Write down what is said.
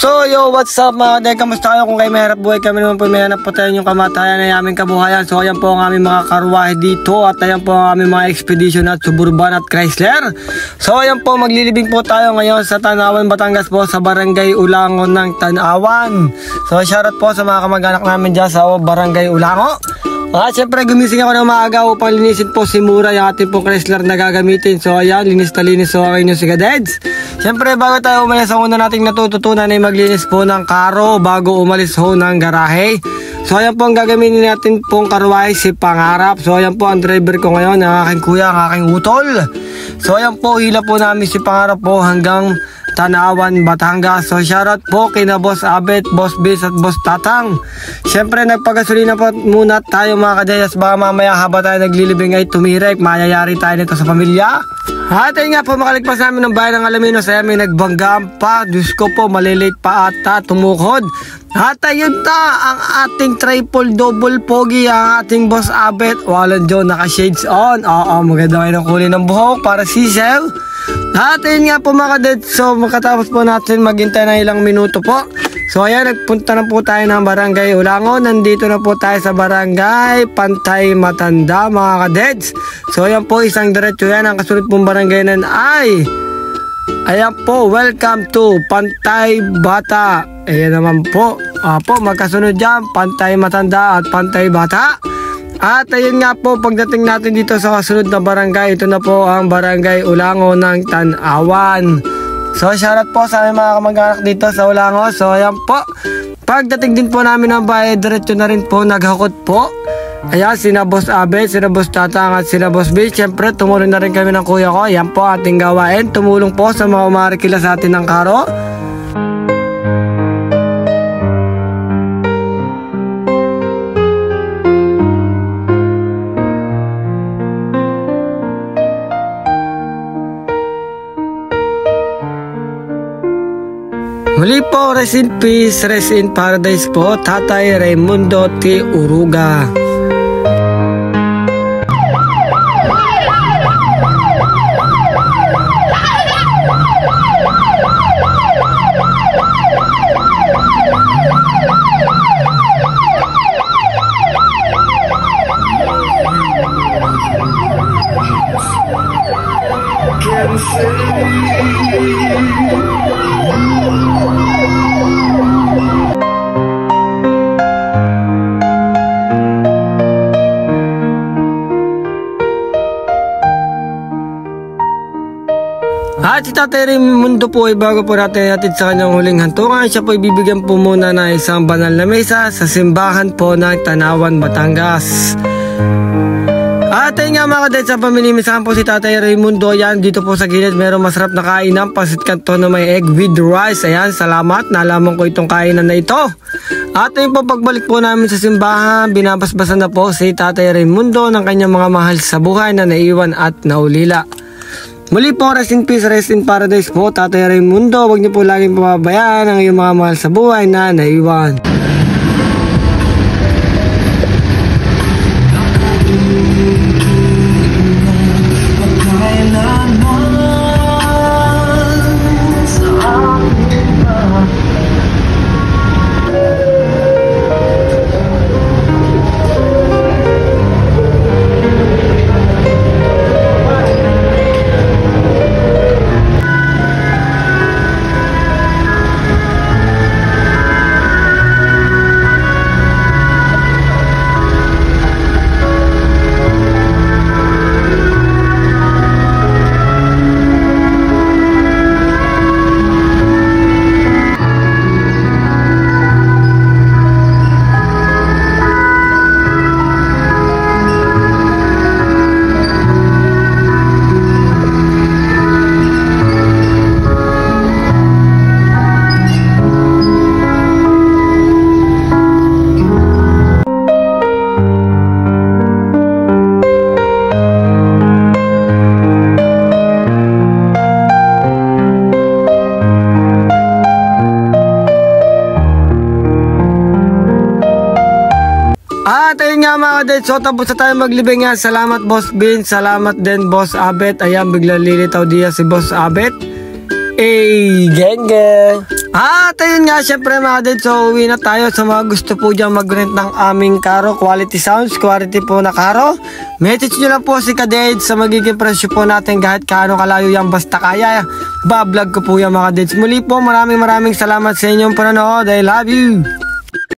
So yo, what's up mga kadel? Kamusta kayo? Kung kayo mahirap buhay, kami naman po may hanap po tayo yung kamatayan na aming kabuhayan. So ayan po ang aming mga karwahe dito at ayan po ang aming mga expedition at Suburban at Chrysler. So ayan po, maglilibing po tayo ngayon sa Tanawan, Batangas po, sa Barangay Ulangon ng Tanawan. So shoutout po sa mga kamag-anak namin dyan sa Barangay Ulango. Siyempre gumising ako ng maaga upang linisin po si Mura yung ating pong Chrysler na gagamitin. So ayan, linis na linis so kayo nyo si Kadeds. Siyempre bago tayo umalis, ang una nating natututunan ay maglinis po ng karo bago umalis ho ng garahe. So ayan po ang gagamitin natin pong karwahe, si Pangarap. So ayan po ang driver ko ngayon, ang aking kuya, ang aking utol. So ayan po, hila po namin si Pangarap po hanggang Tanawan, Batangas. So shoutout po kay na Boss Abet, Boss Biz at Boss Tatang. Siyempre nagpagasolina po muna tayo mga kadeyas, baka mamaya haba tayo naglilibing ay tumirek, mayayari tayo nito sa pamilya. At ayun nga po, makaligpas namin ng bayan ng Alaminos ay may nagbanggaan pa. Diyos ko po, malilate pa ata, tumukod. At ayun na, ang ating triple double pogi, ang ating Boss Abet. Walang John, naka shades on. Oo, maganda kayo ng kulay ng buhok para sisew. At ayun nga po mga kadets, so makatapos po natin maghintay ng ilang minuto po. So ayan, nagpunta na po tayo ng Barangay Ulangon. Nandito na po tayo sa Barangay Pantay Matanda mga kadets. So ayan po, isang diretso yan. Ang kasunod pong barangay nan ay ayan po, welcome to Pantay Bata. Ayan naman po, magkasunod dyan, Pantay Matanda at Pantay Bata. At ayun nga po, pagdating natin dito sa kasunod na barangay, ito na po ang Barangay Ulangon ng Tanawan. So shoutout po sa aming mga kamag-anak dito sa Ulangon. So ayan po, pagdating din po namin ng bahay, diretso na rin po naghakot po. Ayan, sina Boss Abet, sina Boss Tatang at sina Boss B. Siyempre tumulong na rin kami ng kuya ko. Ayan po ating gawain, tumulong po sa mga umarikila sa atin ng karo. Muli po, rest in peace, rest in paradise po, Tatay Raimundo T. Uruga. At si Tatay Raimundo po ay bago po natin hatid sa kanyang huling hantungan, siya po ibibigyan po muna ng isang banal na mesa sa simbahan po ng Tanawan, Batangas. At ayun nga mga kadets, sa pamilimisahan po si Tatay Raimundo. Yan, dito po sa gilid merong masarap na kainan, pasit kanton na may egg with rice. Ayan, salamat, nalaman ko itong kainan na ito. At ayun po, pagbalik po namin sa simbahan, binabasbasan na po si Tatay Raimundo ng kanyang mga mahal sa buhay na naiwan at naulila. Muli po, rest in peace, rest in paradise po, Tatay Raimundo. Huwag niyo po laging pababayaan ang iyong mga mahal sa buhay na naiwan. At ayun nga mga kadets, so tapos na tayo maglibing nga. Salamat Boss Bin, salamat din Boss Abet. Ayan, bigla lilitaw diya si Boss Abet. Genge. At ayun nga, syempre mga Deds, so uwi na tayo sa mga gusto po dyan mag-rent ng aming karo, quality sounds, quality po na karo. Message nyo lang po si Kadeds sa magiging presyo po natin kahit kaano kalayo yan, basta kaya. Bablog ko po yan mga Deds. Muli po, maraming salamat sa inyong panonood. I love you!